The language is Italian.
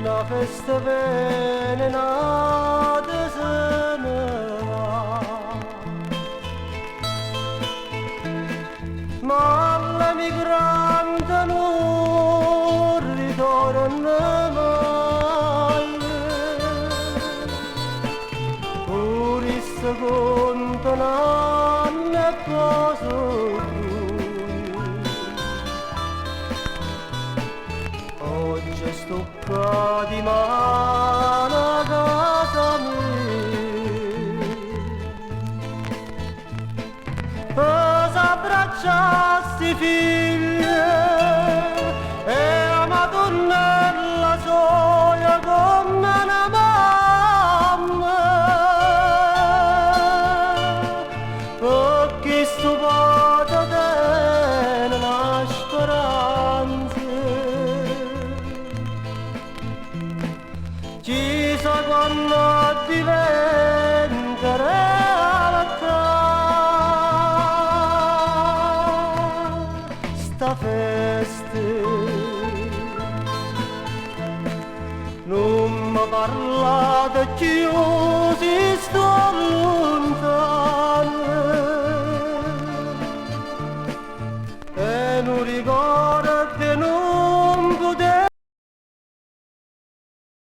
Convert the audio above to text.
una festa avvelenata se ne va. Ma l'emigrante non ritorna mai, turista conta un anno e poso oggi sto qua di mano a casa mia, s'abbracciasti figlie e a Madonnella soia come una mamma, perché stupata tiene la speranza. Ci sa quando diventa realtà sta festa. Non mi parlate più